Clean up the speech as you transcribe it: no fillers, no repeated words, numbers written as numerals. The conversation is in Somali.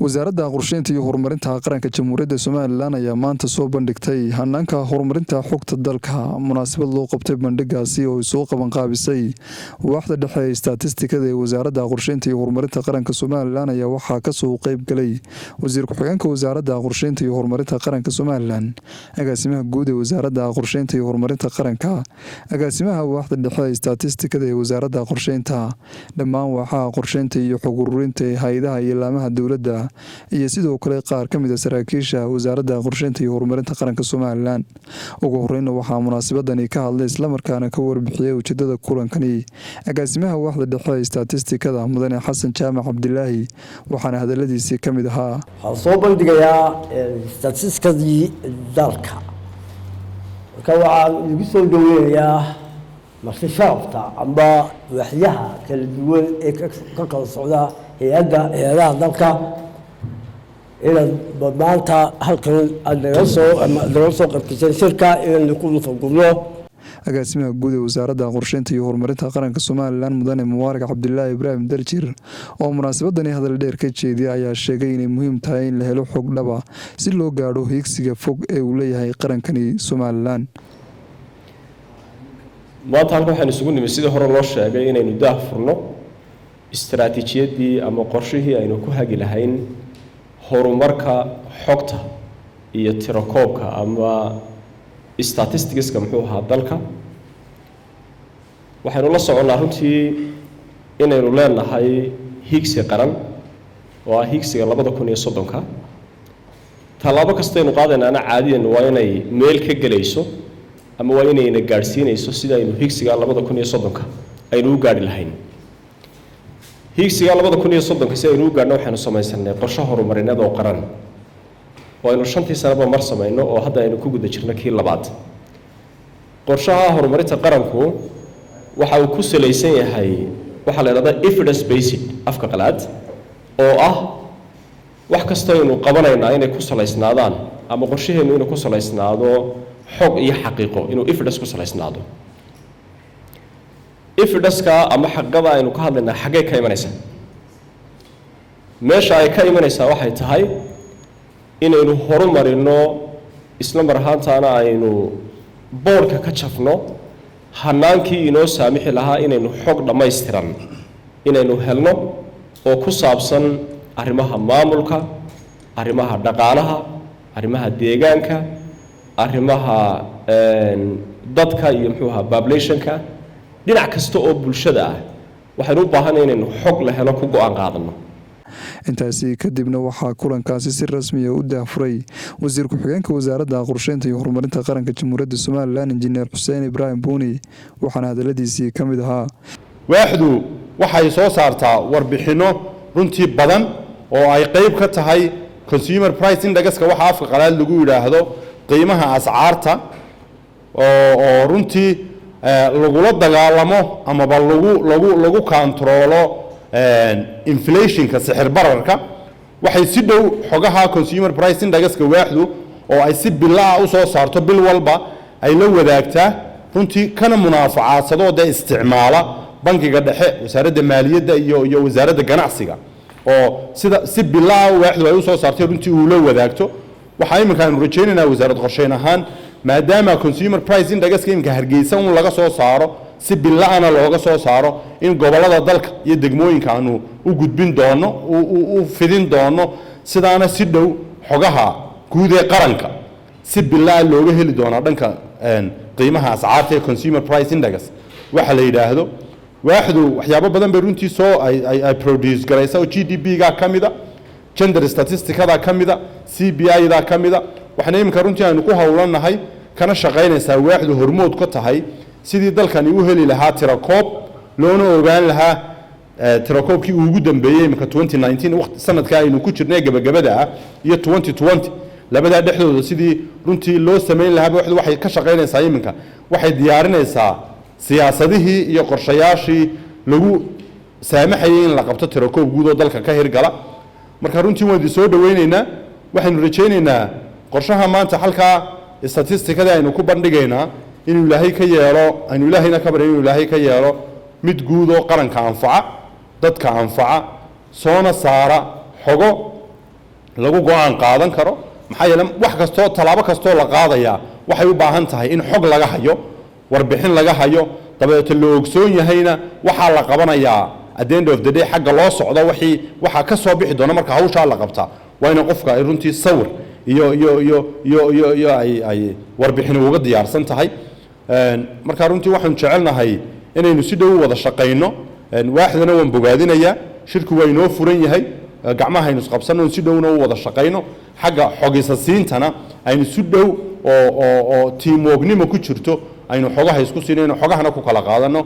wasaaradda qorsheynta iyo horumarinta qaranka jamhuuriyadda Soomaaliland ayaa maanta soo bandhigtay hanaanka horumarinta xogta dalka munaasabad loo qabtay bandhigaasi oo soo qaban qaabisay waaxda dhexe ee statistikada ee wasaaradda qorsheynta iyo horumarinta qaranka Soomaaliland ayaa waxaa ka soo qayb galay wasiir ku-xigeenka wasaaradda qorsheynta iyo horumarinta qaranka Soomaaliland agaasimaha guud ee wasaaradda qorsheynta iyo horumarinta qaranka agaasimaha waaxda dhexe ee statistikada ee wasaaradda qorsheynta dhammaan waaxaha qorsheynta iyo xog ururinta hay'adaha iyo laamaha dowladda iyo sidoo kale qaar ka mid ah saraakiisha wasaaradda qorsheynta iyo horumarinta qaranka Soomaaliland ugu horreyn waxaa munaasabadani ka hadlay isla markaana ka warbixiyay ujeedada kulankani agaasimaha waaxda dhexe ee statistikada mudane Xasan Jaamac Cabdilaahi waxaana hadaladiisii ka mid ahaa waxaan soo bandhigayaa statistikadii dalka marka waxaan ugu soo dhaweynayaa marti sharafta amba waaxyaha kala duwan ee ka kala socda hay'adaha dalka إلى بمعنى هالكل الدراسة قد شركة إلى نكون في الجملة. agaasimaha guud ee wasaaradda qorsheynta iyo horumarinta qaranka Soomaaliland mudane Mubarak Cabdilaahi Ibraahim Darjir oo munaasabadani hadal dheer ka jeediyay ayaa sheegay inay muhiim tahay in la helo xog dhab ah si loo gaadho higsiga fog ee uu leeyahay qarankani Soomaaliland. maanta halkan waxaan isugu nimid sidii hore loo sheegay inaynu daahfurno istiraatiijiyadii ama qorshihii aynu ku hagi lahayn horumarka xogta iyo tirakoobka ama statisticska muxuu ahaa dalka waxaynu la soconaa runtii inaynu leenahay higsi qaran oo ah higsiga 2030ka talaabo kasta aynu qaadanaana caadiyan waa inay meel ka galayso ama waa inayna gaarsiinayso sida aynu higsiga 2030ka aynu u gaari lahayn higsiga 2030ka si aynu u gaarno waxaanu samaysanay qorshe horumarineed oo qaran oo aynu 5 sanaba mar samayno oo hadda aynu ku guda jirno kii labaad qorshaha horumarinta qaranku waxa uu ku salaysan yahay waxa la yiraahdaa evidence based afka qalaad oo ah wax kasta aynu qabanaynaa inay ku salaysnaadaan ama qorshaheenu inuu ku salaysnaado xog iyo xaqiiqo inuu evidence ku salaysnaado evidence-ka ama xaqada aynu ka hadlaynaa xagee ka imanaysaa meesha ay ka imanaysaa waxay tahay inaynu horumarino isla mar ahaantaana aynu boorka ka jafno hanaankii inoo saamixi lahaa inaynu xog dhammaystiran inaynu helno oo ku saabsan arrimaha maamulka arrimaha dhaqaalaha arrimaha deegaanka arrimaha dadka iyo muxuu ahaa populationka dhinac kasta oo bulshada ah waxaynu u baahannahay inaynu xog la helo ku go'aan qaadano intaasi kadibna waxaa kulankaasi si rasmi ah u daafuray wasiir ku-xigeenka wasaaradda qorsheynta iyo horumarinta qaranka jamhuuriyadda Soomaaliland injineer Xuseen Ibraahim Buuni waxaana hadaladiisii ka mid ahaa waaxdu waxay soo saartaa warbixino runtii badan oo ay qayb ka tahay consumer price index-ka waxa afka qalaad lagu yiraahdo qiimaha ascaarta oo runtii lagula dagaalamo ama lagu controlo inflation-ka sixir bararka waxay si dhow xogaha consumer price index-ka waaxdu oo ay si bilaa u soo saarto bil walba ay la wadaagtaa runtii kana munaafacadsado oo isticmaala bankiga dhexe wasaaradda maaliyadda iyo wasaaradda ganacsiga oo sida si bilaa waaxdu ay u soo saartay runtii uu la wadaagto waxa iminka aynu rajaynaynaa wasaaradda qorsheyn ahaan maadaama consumer price index-ka iminka hargeysa un laga soo saaro si bilaana looga soo saaro in gobolada dalka iyo degmooyinka aanu u gudbin doono u fidin doono sidaana si dhow xogaha guud ee qaranka si bilaa looga heli doona dhanka qiimaha ascaarta ee consumer price index waxa la yiraahdo waaxdu waxyaabo badan bay runtii soo ay produce garaysa oo GDP-ga kamida gender statisticada kamida CPI-da kamida waxna iminka runtii aanu ku hawlanahay kana shaqaynaysaa waaxdu hormood ka tahay sidii dalkani u heli lahaa tirakoob loona ogaan lahaa tirakoobkii ugu dambeeyay imka 2019 waqti sanadka aynu ku jirnay gabagabada ah iyo 2020 labada dhexdooda sidii runtii loo sameyn lahaa waaxdu waxay ka shaqaynaysaa iminka waxay diyaarinaysaa siyaasadihii iyo qorshayaashii lagu saamaxayay in la qabto tirakoob guud oo dalka ka hirgala marka runtii waan soo dhaweynaynaa waxaynu rajaynaynaa qorshaha maanta halka statistikada aynu ku bandhigaynaa inuu ilaahay ka yeelo aynu ilaahayna ka baryo inuu ilaahay ka yeelo mid guud oo qaranka anfaca dadka anfaca soona saara xogo lagu go'aan qaadan karo maxaa yeelay wax kastoo talaabo kastoo la qaadaya waxay u baahan tahay in xog laga hayo warbixin laga hayo dabeeto la ogsoon yahayna waxaa la qabanayaa at the end of the day xagga loo socdo waxaa ka soo bixi doona marka hawshaa la qabtaa waa in qofka ay runtii sawir iyo ay warbixin uga diyaarsan tahay marka runtii waxaan jecelnahay inaynu si dhow wada shaqayno waaxdana waan bogaadinayaa shirku waa inoo furan yahay gacmaha aynu isqabsanno si dhowna u wada shaqayno xagga xogisa siintana aynu si dhow oo tiimoognimo ku jirto aynu xogaha isku siinayno xogahana ku kala qaadano